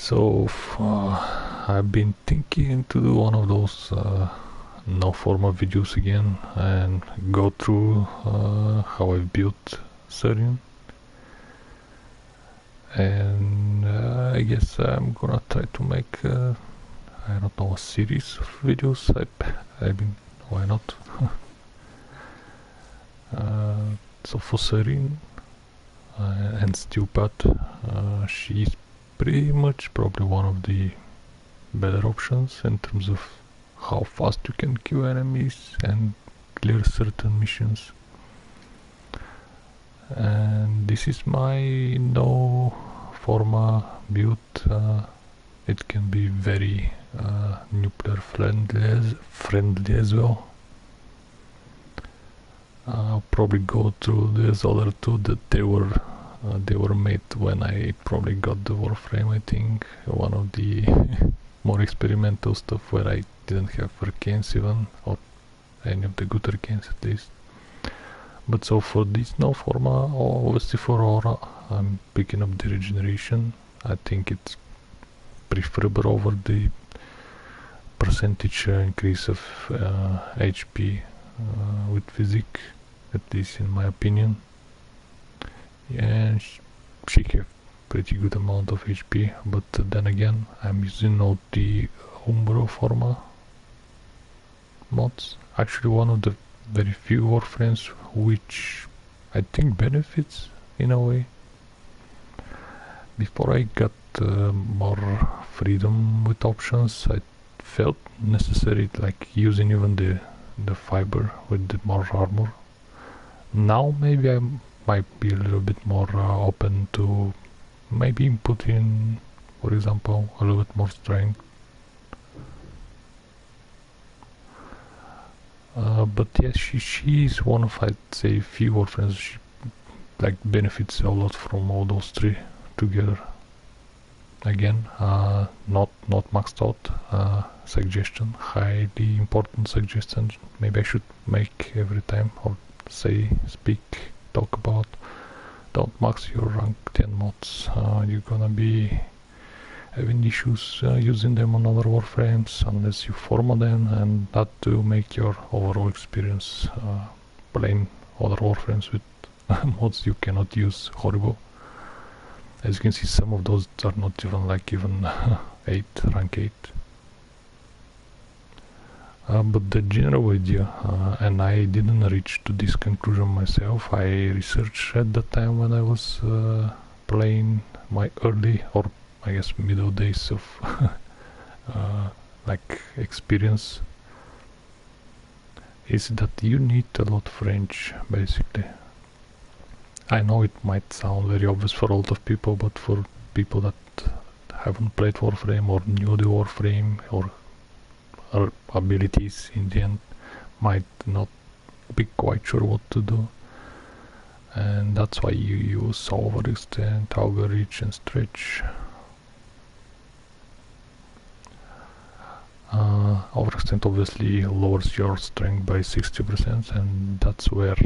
So I've been thinking to do one of those no Forma videos again and go through how I built Saryn, and I guess I'm gonna try to make I don't know, a series of videos. I mean, why not? So for Saryn and Steel Path, she's pretty much probably one of the better options in terms of how fast you can kill enemies and clear certain missions. And this is my no Forma build. It can be very nuclear friendly as well. I'll probably go through these other two that they were made when I probably got the Warframe. I think one of the more experimental stuff where I didn't have arcanes even, or any of the good arcanes at least. But so for this no Forma, obviously for Aura, I'm picking up the regeneration. I think it's preferable over the percentage increase of HP with physic, at least in my opinion. And she have pretty good amount of HP, but then again I'm using all the Forma mods. Actually one of the very few Warframes which I think benefits in a way. Before I got more freedom with options, I felt necessary like using even the fiber with the more armor. Now maybe I might be a little bit more open to maybe put in, for example, a little bit more strength. But yes, she is one of, I'd say, few Warframes. She like benefits a lot from all those three together. Again, not maxed out. Suggestion, highly important suggestion. Maybe I should make every time, or say, talk about. Don't max your rank 10 mods. You're gonna be having issues using them on other Warframes unless you Forma them, and that will make your overall experience playing other Warframes with mods you cannot use horrible. As you can see, some of those are not even like 8, rank 8. But the general idea, and I didn't reach to this conclusion myself, I researched at the time when I was playing my early, or I guess middle days of like experience, is that you need a lot of range basically. I know it might sound very obvious for a lot of people, but for people that haven't played Warframe or knew the Warframe or abilities in the end might not be quite sure what to do, and that's why you use overextend, auger reach and stretch. Overextend obviously lowers your strength by 60%, and that's where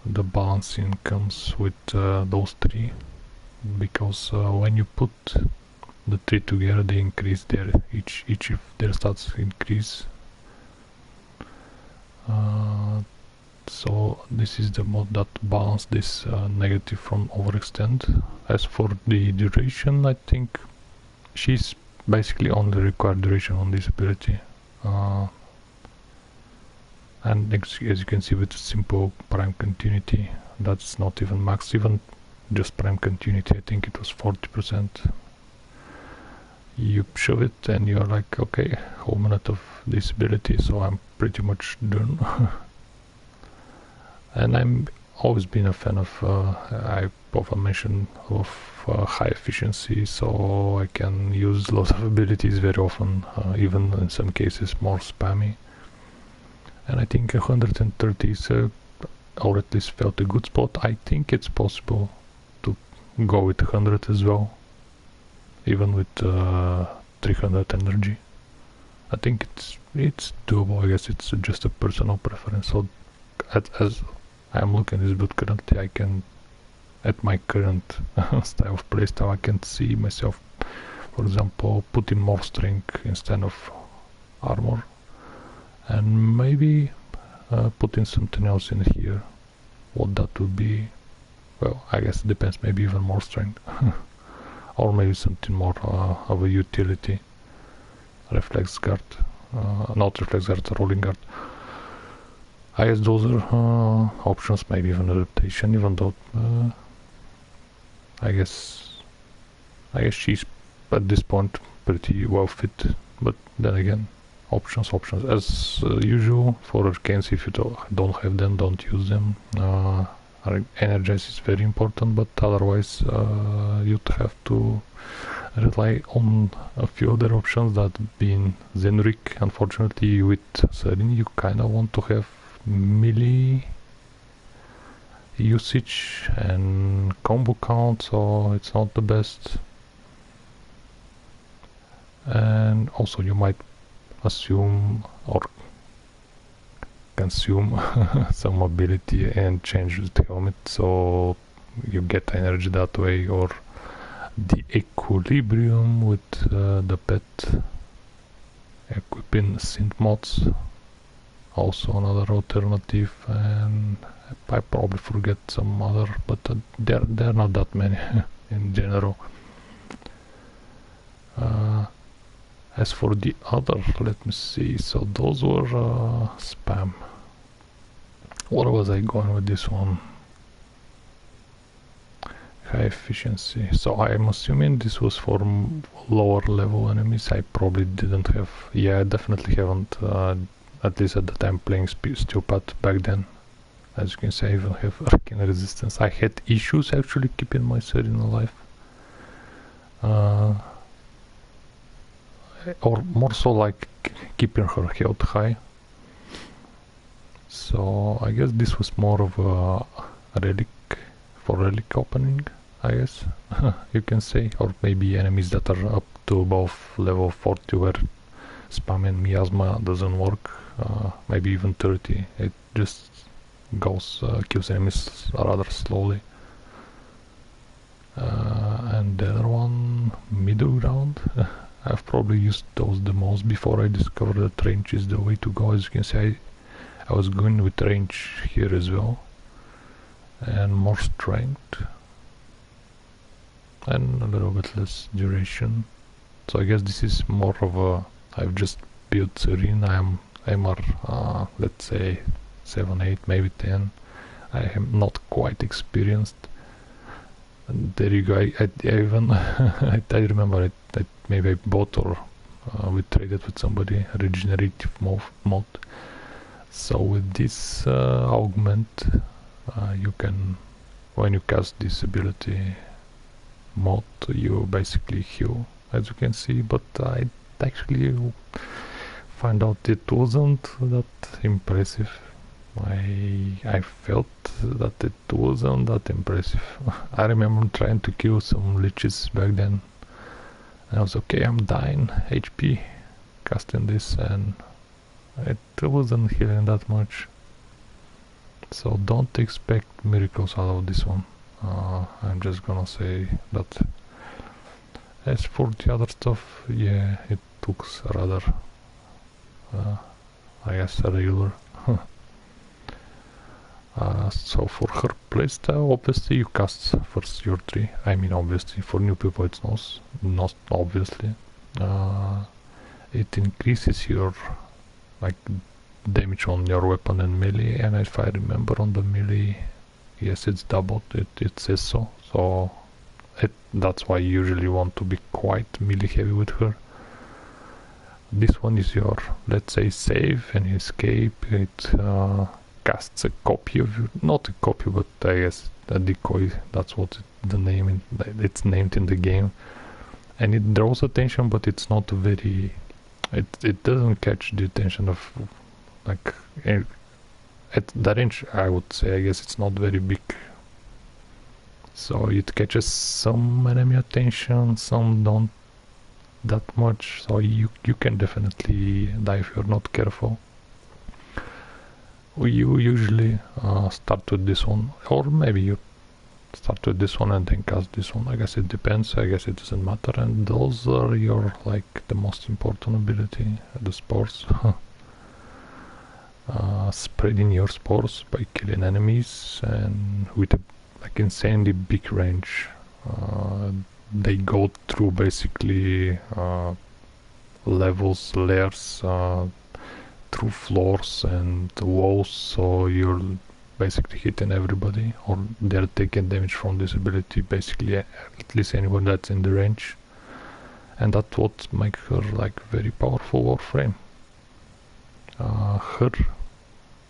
the balancing comes with those three, because when you put the three together, they increase their each of their stats increase. So this is the mod that balance this negative from overextend. As for the duration, I think she's basically only required duration on this ability, and as you can see with simple prime continuity, that's not even max, even just prime continuity, I think it was 40%. You shove it and you're like, okay, whole minute of this ability, so I'm pretty much done. And I'm always been a fan of, I often mention, of high efficiency, so I can use a lot of abilities very often, even in some cases more spammy. And I think 130 is or at least felt a good spot. I think it's possible to go with 100 as well, even with 300 energy. I think it's doable. I guess it's just a personal preference. So as I'm looking at this build currently, I can, at my current style of playstyle, I can see myself for example, put in more strength instead of armor, and maybe put in something else in here. What that would be, well, I guess it depends, maybe even more strength. Or maybe something more of a utility. Reflex guard, not reflex guard, rolling guard. I guess those are options, maybe even adaptation, even though I guess she's at this point pretty well fit, but then again, options. As usual for arcanes, if you don't have them, don't use them. Energize is very important, but otherwise you'd have to rely on a few other options, that being Zenric. Unfortunately, with Saryn you kinda want to have melee usage and combo count, so it's not the best. And also you might assume or consume some ability and change the helmet, so you get energy that way, or the equilibrium with the pet, equipping synth mods, also another alternative, and I probably forget some other, but there are not that many in general. As for the other, let me see, so those were spam. Where was I going with this one? High efficiency. So I'm assuming this was for lower level enemies. I probably didn't have, yeah, I definitely haven't, at least at the time playing Steel Path back then. As you can see, I even have arcane resistance. I had issues actually keeping my Saryn alive. Or more so like keeping her health high. So I guess this was more of a relic, for relic opening, I guess you can say, or maybe enemies that are up to above level 40 where spamming miasma doesn't work, maybe even 30, it just goes, kills enemies rather slowly. And the other one, middle ground. I've probably used those the most before I discovered that range is the way to go. As you can see, I was going with range here as well, and more strength, and a little bit less duration. So I guess this is more of a, I've just built Saryn, I'm let's say 7, 8, maybe 10. I am not quite experienced. And there you go, I even, I remember that maybe I bought or we traded with somebody regenerative mode. So with this augment, you can, when you cast this ability mod, you basically heal, as you can see, but I actually find out it wasn't that impressive. I felt that it wasn't that impressive. I remember trying to kill some leeches back then, and I was okay, I'm dying HP casting this, and it wasn't healing that much. So don't expect miracles out of this one. I'm just gonna say that. As for the other stuff, yeah, it looks rather I guess regular. So for her playstyle, obviously you cast first your 3. I mean, obviously for new people it's not obviously. It increases your like damage on your weapon and melee, and if I remember on the melee, yes, it's doubled. It says so. So that's why you usually want to be quite melee heavy with her. This one is your, let's say, save and escape. It casts a copy of you, not a copy, but I guess a decoy. That's what it's named in the game, and it draws attention, but it's not very. It doesn't catch the attention of like at that range. I would say, I guess it's not very big. So it catches some enemy attention, some don't that much. So you can definitely die if you're not careful. You usually start with this one, or maybe you start with this one and then cast this one. I guess it depends. I guess it doesn't matter. And those are your like the most important ability, the spores. Spreading your spores by killing enemies and with a like insanely big range. They go through basically levels, layers, through floors and walls, so you're basically hitting everybody, or they're taking damage from this ability, basically at least anyone that's in the range. And that's what makes her like very powerful Warframe. Her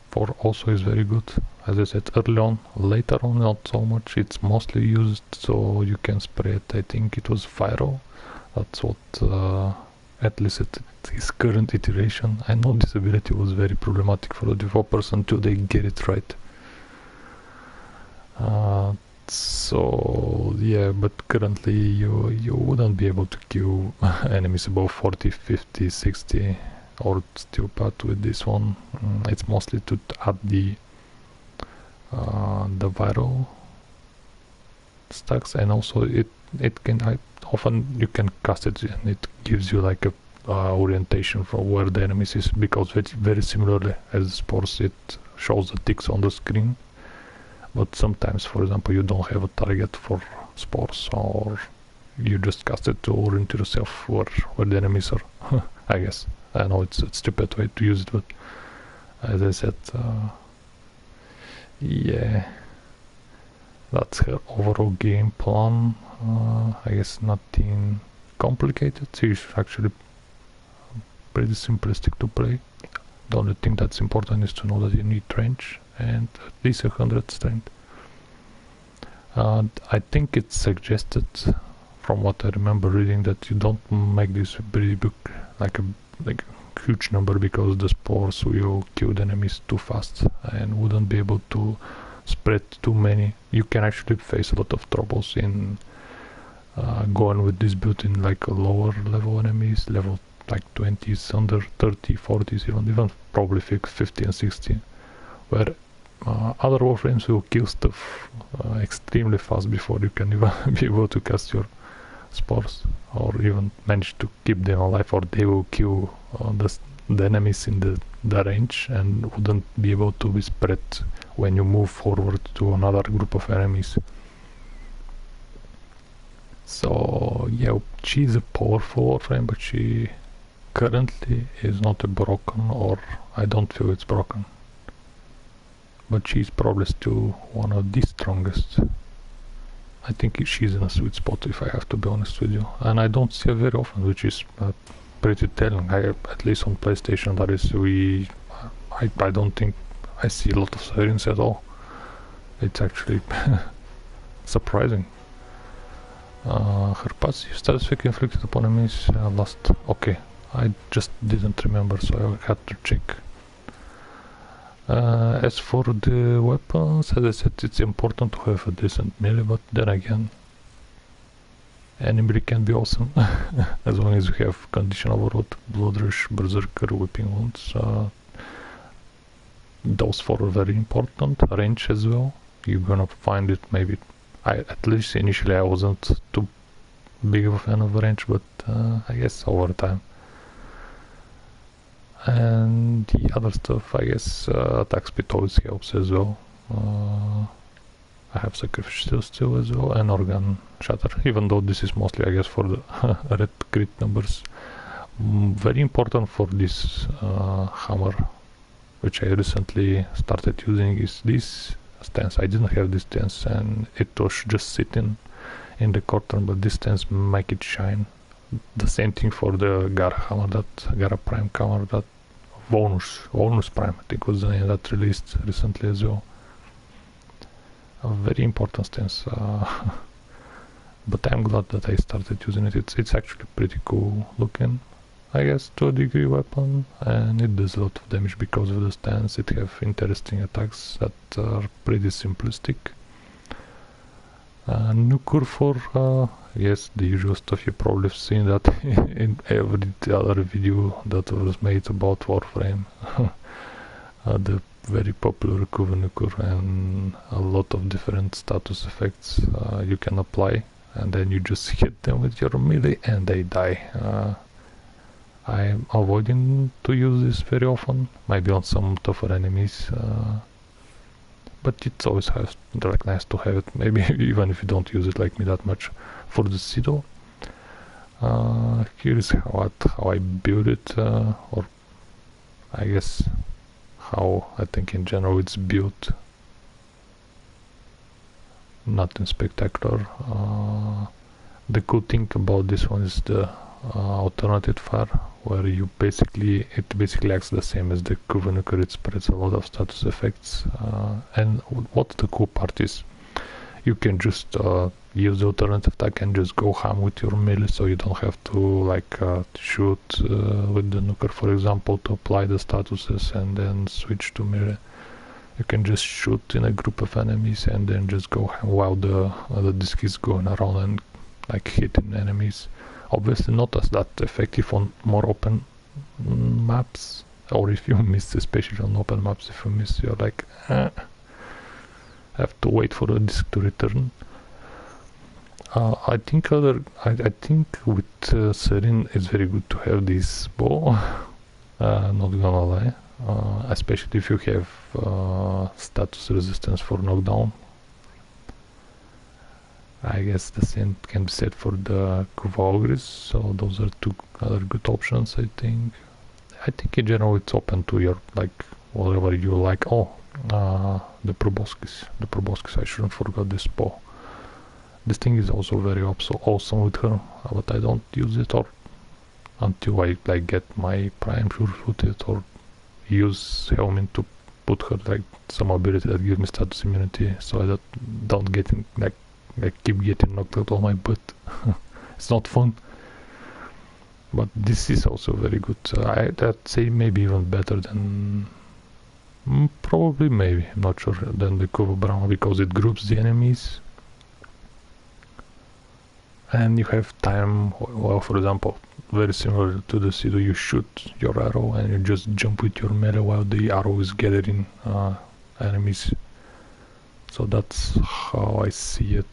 for also is very good, as I said early on. Later on not so much, it's mostly used so you can spread, I think it was viral. That's what at least at its current iteration. I know this ability was very problematic for the developers until they get it right. So yeah, but currently you wouldn't be able to kill enemies above 40, 50, 60 or Steel Path with this one. It's mostly to add the viral stacks, and also it can often you can cast it and it gives you like a orientation from where the enemies is, because very similarly as spores it shows the ticks on the screen, but sometimes, for example, you don't have a target for spores, or you just cast it to orient yourself where the enemies are. I guess I know it's a stupid way to use it, but as I said, yeah, that's her overall game plan. I guess nothing complicated. She's actually pretty simplistic to play. The only thing that's important is to know that you need range and at least 100 strength. I think it's suggested, from what I remember reading, that you don't make this very big, like a huge number, because the spores will kill the enemies too fast and wouldn't be able to spread too many. You can actually face a lot of troubles in going with this build in like a lower level enemies, level like 20s, under 30, 40s, even probably 50 and 60, where other Warframes will kill stuff extremely fast before you can even be able to cast your spores, or even manage to keep them alive, or they will kill the enemies in the range and wouldn't be able to be spread when you move forward to another group of enemies. So yeah, she's a powerful Warframe, but she currently is not a broken, or I don't feel it's broken, but she's probably still one of the strongest. I think she's in a sweet spot, if I have to be honest with you, and I don't see her very often, which is pretty telling. At least on PlayStation, that is, I don't think I see a lot of Saryns at all. It's actually surprising. Her passive statistic inflicted upon enemies last. Okay, I just didn't remember, so I had to check. As for the weapons, as I said, it's important to have a decent melee, but then again, any melee can be awesome as long as you have condition overload, blood rush, berserker, whipping wounds. Those four are very important. Range as well. You're gonna find it maybe. At least initially I wasn't too big of a fan of range, but I guess over time. And the other stuff, I guess, attack speed always helps as well. I have sacrificial still as well, and organ shatter, even though this is mostly, I guess, for the red crit numbers. Very important for this hammer, which I recently started using, is this stance. I didn't have this stance and it was just sitting in the corner, but this stance make it shine. The same thing for the Gara hammer, that Gara Prime hammer, that Vonus Prime, I think was the name, that released recently as well. A very important stance, but I'm glad that I started using it. It's actually pretty cool looking, I guess, to a degree weapon, and it does a lot of damage because of the stance. It have interesting attacks that are pretty simplistic. Nukur for, yes, the usual stuff. You probably have seen that in every other video that was made about Warframe. The very popular Kuvenukur and a lot of different status effects you can apply, and then you just hit them with your melee and they die. I'm avoiding to use this very often, maybe on some tougher enemies, but it's always like nice to have it, maybe even if you don't use it like me that much. For the Sido, here is how I build it, or I guess how I think in general it's built. Nothing spectacular. The cool thing about this one is the alternative fire, where it basically acts the same as the Kuvenukur. It spreads a lot of status effects, and what the cool part is, you can just use the alternative attack and just go ham with your melee, so you don't have to like shoot with the nuker, for example, to apply the statuses and then switch to melee. You can just shoot in a group of enemies and then just go ham while the disc is going around and like hitting enemies. Obviously not as that effective on more open maps, or if you miss, especially on open maps, if you miss, you're like have to wait for the disc to return. I think with Saryn it's very good to have this bow, not gonna lie, especially if you have status resistance for knockdown. I guess the same can be said for the Kuva, so those are two other good options. I think in general it's open to your like whatever you like. The proboscis, I shouldn't forget this bow. This thing is also very awesome with her, but I don't use it or until I like get my prime sure-footed or use Helmin to put her like some ability that gives me status immunity, so I don't get in, like I keep getting knocked out on my butt. It's not fun, but this is also very good. I'd say maybe even better than probably, maybe, I'm not sure, than the Kuva Brahma, because it groups the enemies and you have time. Well, for example, very similar to the Sido, you shoot your arrow and you just jump with your melee while the arrow is gathering enemies. So that's how I see it.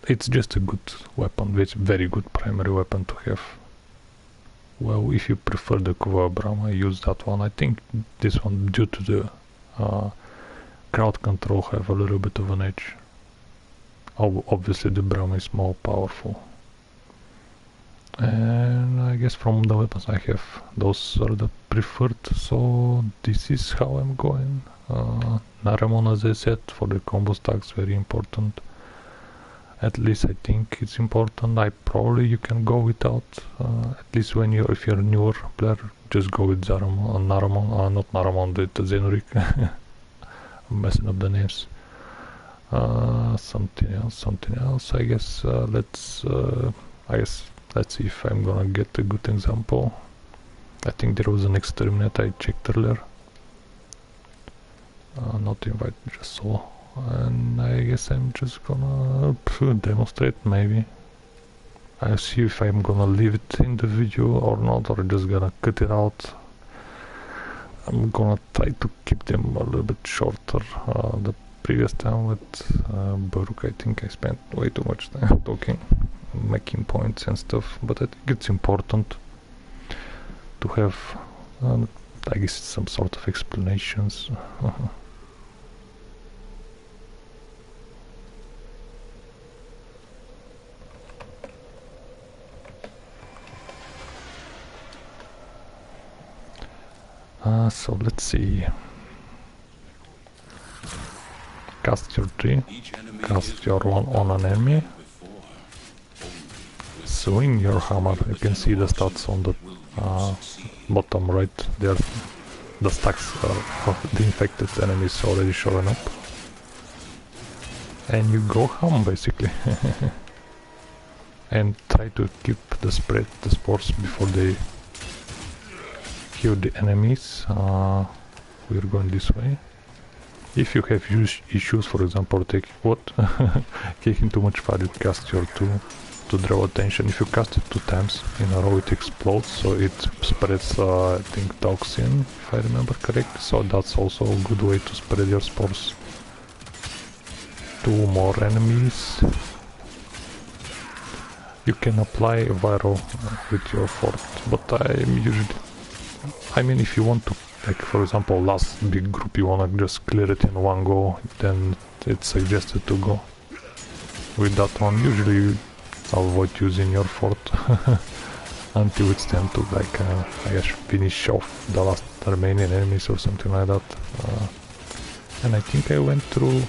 It's just a good weapon, it's very good primary weapon to have. Well, if you prefer the Kuva Brahma, use that one. I think this one, due to the crowd control, have a little bit of an edge. Obviously the Brahma is more powerful. And I guess from the weapons I have, those are the preferred, so this is how I'm going. Naramon, as I said, for the combo stacks, very important. At least I think it's important. You can go without, at least if you're a newer player, just go with Naramon, not Naramon, the Zenurik. I'm messing up the names. Something else, I guess. Let's see if I'm gonna get a good example. I think there was an exterminate I checked earlier. Not invite, just solo. And I guess I'm just gonna demonstrate, maybe. I'll see if I'm gonna leave it in the video or not, or just gonna cut it out. I'm gonna try to keep them a little bit shorter. The previous time with Baruch, I think I spent way too much time talking, making points and stuff, but I think it's important to have, I guess, some sort of explanations. So let's see. Cast your tree, cast your one on an enemy, swing your hammer. You can see the stats on the bottom right there. The stacks of the infected enemies already showing up. And you go home basically. And try to keep the spores before they kill the enemies. We're going this way. If you have issues, for example, taking too much fire, you cast your 2 to draw attention. If you cast it 2 times in a row, it explodes, so it spreads, I think, toxin, if I remember correctly. So that's also a good way to spread your spores. 2 more enemies. You can apply viral with your fort, but I mean, if you want to, like for example, last big group, you wanna just clear it in one go, then it's suggested to go with that one. Usually you avoid using your fort until it's time to, like, I guess, finish off the last remaining enemies or something like that. And I think I went through,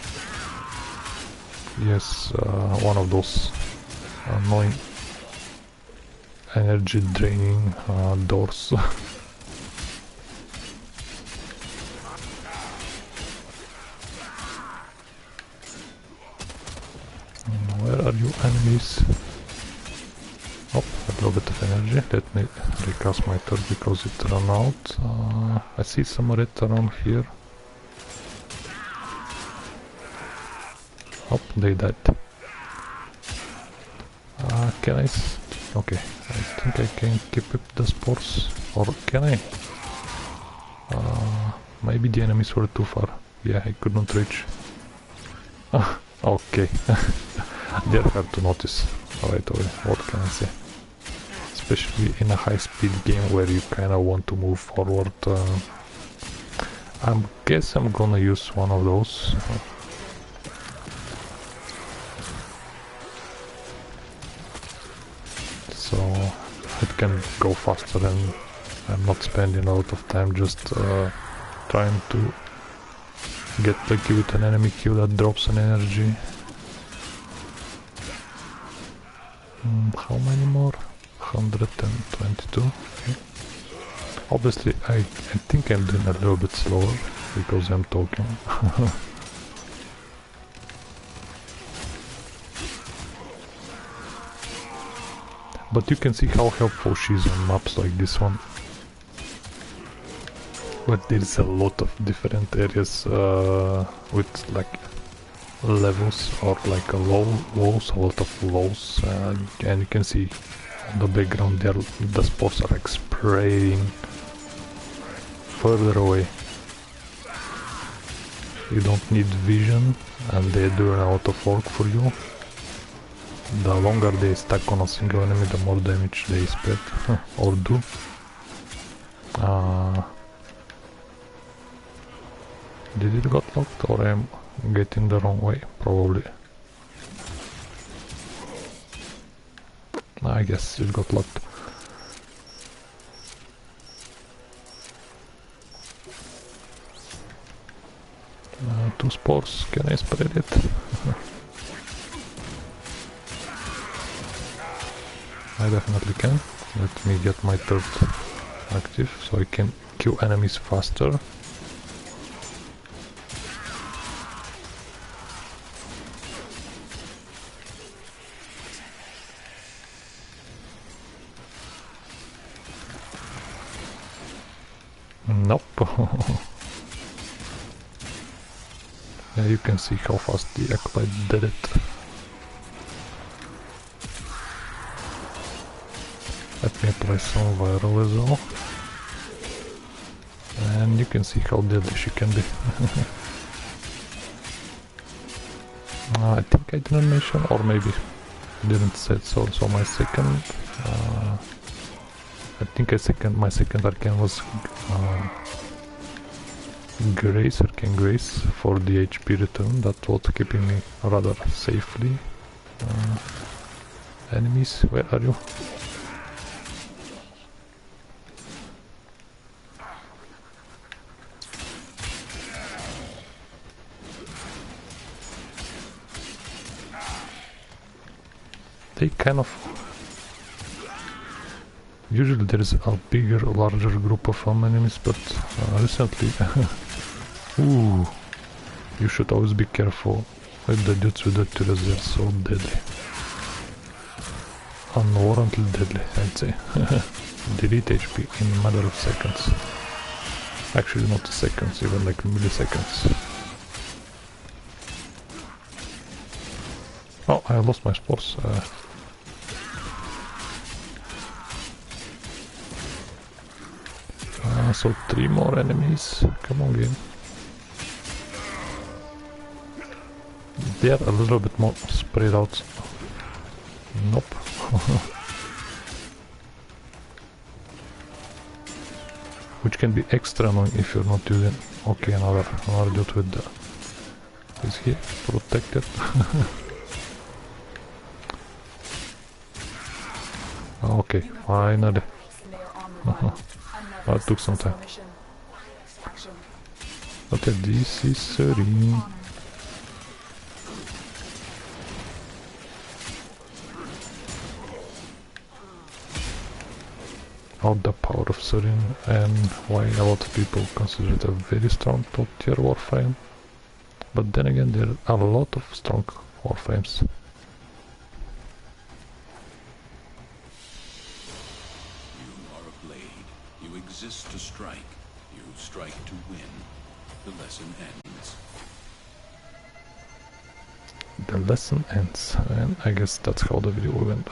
yes, one of those annoying energy draining doors. Where are you, enemies? Oh, a little bit of energy. Let me recast my turret because it ran out. I see some red around here. Oh, they died. Can I... Okay, I think I can keep up the spores. Or can I? Maybe the enemies were too far. Yeah, I could not reach. Okay. They're hard to notice right away, what can I say? Especially in a high-speed game where you kinda want to move forward. I guess I'm gonna use one of those. So it can go faster and I'm not spending a lot of time just trying to get lucky with an enemy kill that drops an energy. How many more? 122. Okay. Obviously, I think I'm doing a little bit slower because I'm talking. But you can see how helpful she is on maps like this one. But there's a lot of different areas with like levels or like a lows, a lot of lows, and you can see on the background there the spores are like spraying further away. You don't need vision and they're doing a lot of work for you. The longer they stack on a single enemy, the more damage they spread or do. Did it got locked or I'm getting the wrong way? Probably. I guess it got locked. Two spores, can I spread it? I definitely can. Let me get my turret active so I can kill enemies faster. Nope. Yeah, you can see how fast the acolyte did it. Let me apply some viral as well. And you can see how deadly she can be. I think I didn't mention, or maybe didn't say so. So my second, I think my second arcane was Grace, Arcane Grace, for the HP return. That was keeping me rather safely. Enemies, where are you? They kind of... Usually there is a bigger, larger group of enemies, but recently... Ooh, you should always be careful with the dudes with the turrets, they're so deadly. Unwarranted deadly, I'd say. Delete HP in a matter of seconds. Actually not seconds, even like milliseconds. Oh, I lost my spores. So 3 more enemies. Come on, game. They're a little bit more spread out. Nope. Which can be extra annoying if you're not using. Okay, another dude with the. Is he protected? Okay, finally. That took some time. Okay, this is Saryn. Not the power of Saryn and why a lot of people consider it a very strong top tier Warframe. But then again, there are a lot of strong Warframes. You are a blade. You exist to strike. You strike to win. The lesson ends. The lesson ends, and I guess that's how the video went.